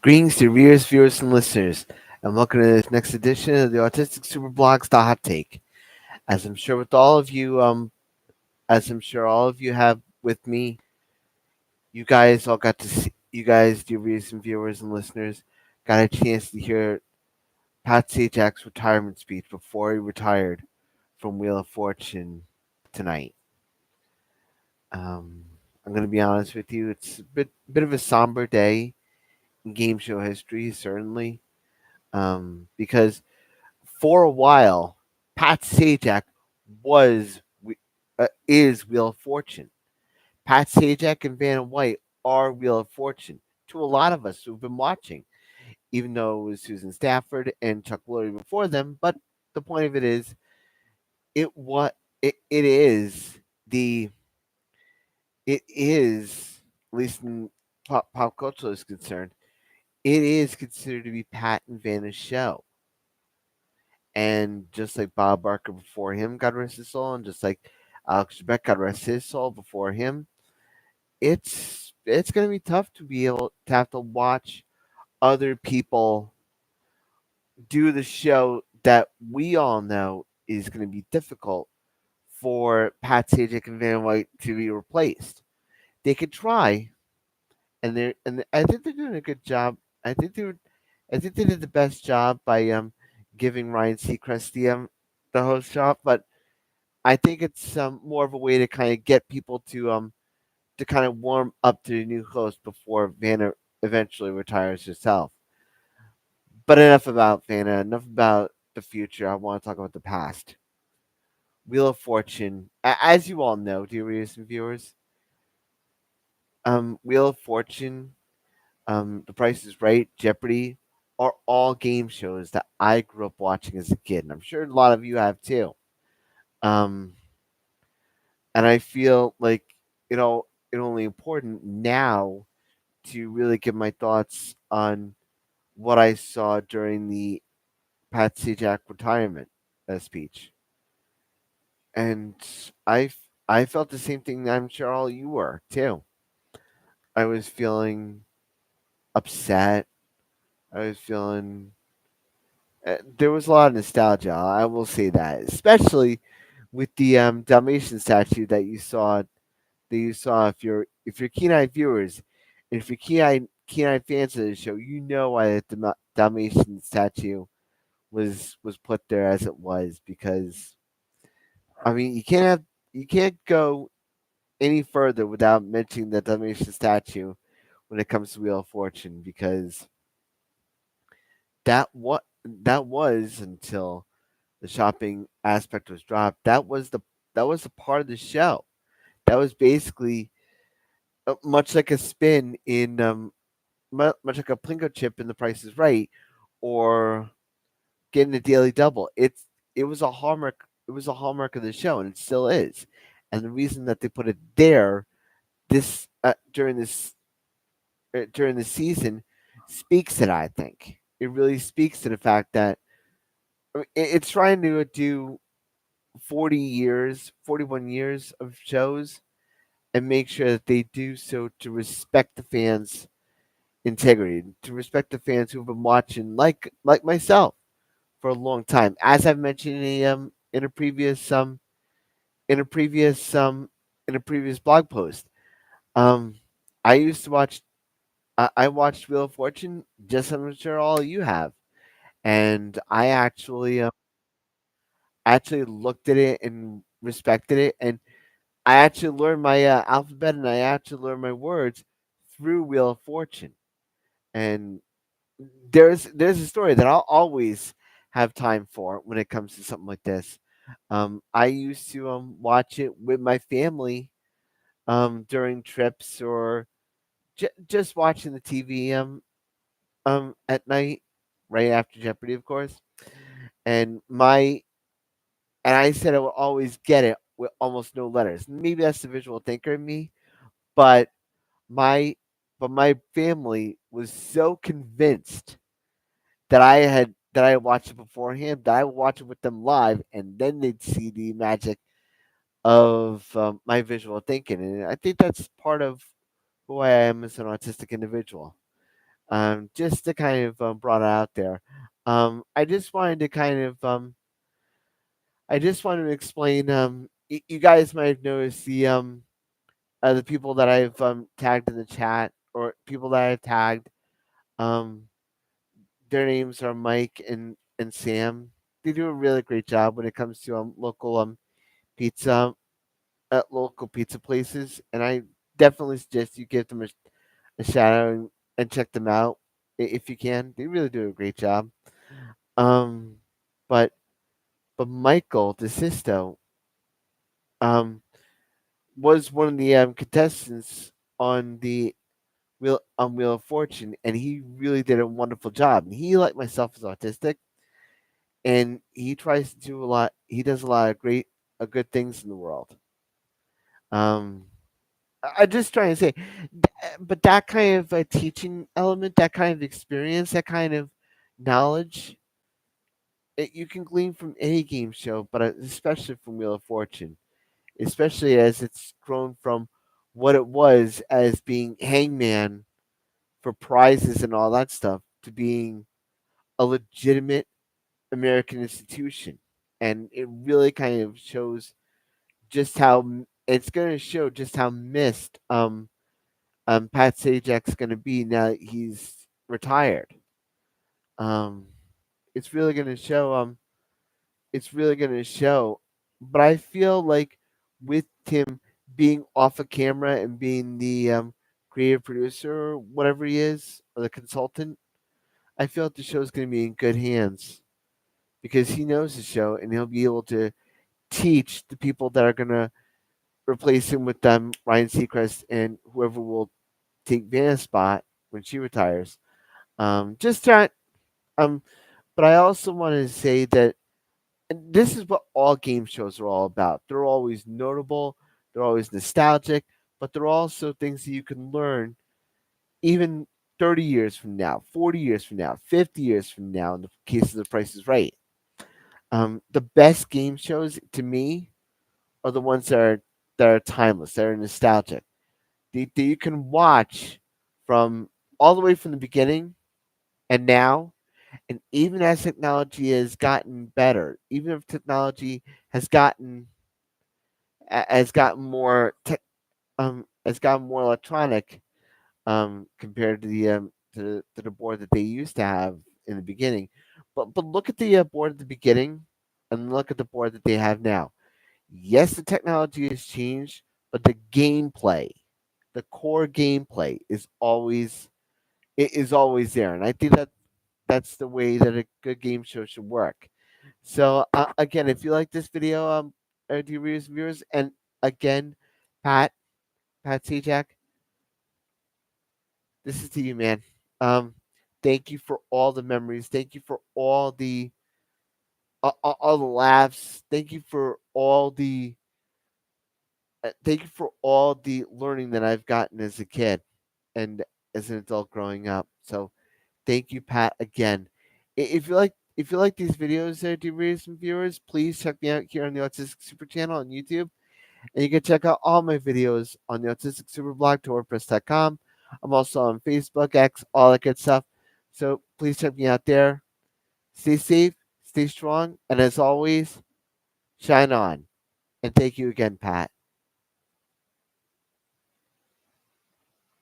Greetings to readers, viewers, and listeners, and welcome to this next edition of the Autistic Superblog's The Hot Take. As I'm sure with all of you, as I'm sure all of you have with me, you guys all got to see, you guys, dear readers and viewers and listeners, got a chance to hear Pat Sajak's retirement speech before he retired from Wheel of Fortune tonight. Um, I'm going to be honest with you; it's a bit of a somber day in game show history, certainly, because for a while, Pat Sajak was is Wheel of Fortune. Pat Sajak and Vanna White are Wheel of Fortune to a lot of us who've been watching, even though it was Susan Stafford and Chuck Woolery before them. But the point of it is, it is the it is, at least in pop culture is concerned, it is considered to be Pat and Vanna's show. And just like Bob Barker before him, God rest his soul, and just like Alex Trebek, God rest his soul, before him, it's going to be tough to be able to have to watch other people do the show that we all know is going to be difficult for Pat Sajak and Van White to be replaced. They could try, and I think they're doing a good job. I think they were, I think they did the best job by giving Ryan Seacrest the host job, but I think it's more of a way to kind of get people to kind of warm up to the new host before Vanna eventually retires herself. But enough about Vanna. Enough about the future. I want to talk about the past. Wheel of Fortune, as you all know, dear readers and viewers, Wheel of Fortune, The Price is Right, Jeopardy, are all game shows that I grew up watching as a kid, and I'm sure a lot of you have too. Um, and I feel like it's only important now to really give my thoughts on what I saw during the Pat Sajak retirement speech, and I felt the same thing. I'm sure all you were too. I was feeling upset. I was feeling there was a lot of nostalgia. I will say that, especially with the Dalmatian statue that you saw. If you're keen-eyed viewers, and if you're keen-eyed fans of the show, you know why the Dalmatian statue was put there as it was, because I mean you can't go any further without mentioning the Dalmatian statue when it comes to Wheel of Fortune, because that was until the shopping aspect was dropped. That was the part of the show. That was basically much like a spin in much like a Plinko chip in The Price is Right, or getting a daily double. It was a hallmark. It was a hallmark of the show, and it still is. And the reason that they put it there this during the season speaks to that. I think it really speaks to the fact that it's trying to do 41 years of shows, and make sure that they do so to respect the fans' integrity, to respect the fans who've been watching, like myself, for a long time. As I've mentioned in a previous in a previous in a previous blog post, um, I used to watch. I watched Wheel of Fortune, just as I'm sure all of you have, and I actually looked at it and respected it, and I actually learned my alphabet, and I actually learned my words through Wheel of Fortune. And there's a story that I'll always have time for when it comes to something like this. I used to watch it with my family during trips, or just watching the TV at night, right after Jeopardy, of course. And my and I said I would always get it with almost no letters. Maybe that's the visual thinker in me, but my my family was so convinced that I had watched it beforehand, that I would watch it with them live, and then they'd see the magic of my visual thinking. And I think that's part of who I am as an autistic individual. just to kind of brought it out there. I just wanted to kind of I just wanted to explain. You guys might have noticed the people that I've tagged in the chat, or people that I've tagged. Um, their names are Mike and Sam. They do a really great job when it comes to local pizza at local pizza places, and I definitely suggest you give them a shout out and check them out if you can. They really do a great job. Um, but Michael DeSisto um was one of the contestants on the Wheel of Fortune, and he really did a wonderful job. And he, like myself, is autistic, and he tries to do a lot. He does a lot of good things in the world. Um, I just trying to say, but that kind of teaching element, that kind of experience, that kind of knowledge, you can glean from any game show, but especially from Wheel of Fortune, especially as it's grown from what it was as being hangman for prizes and all that stuff to being a legitimate American institution. And it really kind of shows just how it's going to show just how missed Pat Sajak's going to be now that he's retired. Um, it's really going to show. It's really going to show. But I feel like with Tim being off of camera and being the creative producer, or whatever he is, or the consultant, I feel like the show's going to be in good hands because he knows the show and he'll be able to teach the people that are going to replace him with Ryan Seacrest and whoever will take Vanna's spot when she retires. Just that. Um, but I also want to say that and this is what all game shows are all about. They're always notable, they're always nostalgic, but they're also things that you can learn even 30 years from now, 40 years from now, 50 years from now, in the case of The Price is Right. The best game shows to me are the ones that are timeless, that are nostalgic, that you can watch from all the way from the beginning and now. And even as technology has gotten better, even if technology has gotten has gotten more has gotten more electronic compared to the board that they used to have in the beginning. But look at the board at the beginning, and look at the board that they have now. Yes, the technology has changed, but the gameplay, the core gameplay, is always there, and I think that that's the way that a good game show should work. So again, if you like this video, dear readers and viewers, and again, Pat, Pat Sajak, this is to you, man. Um, thank you for all the memories. Thank you for all the laughs. Thank you for all the learning that I've gotten as a kid and as an adult growing up. So thank you, Pat, again. If you like these videos, dear readers and viewers, please check me out here on the Autistic Super channel on YouTube. And you can check out all my videos on the Autistic Super blog to WordPress.com. I'm also on Facebook, X, all that good stuff. So please check me out there. Stay safe, stay strong, and as always, shine on. And thank you again, Pat.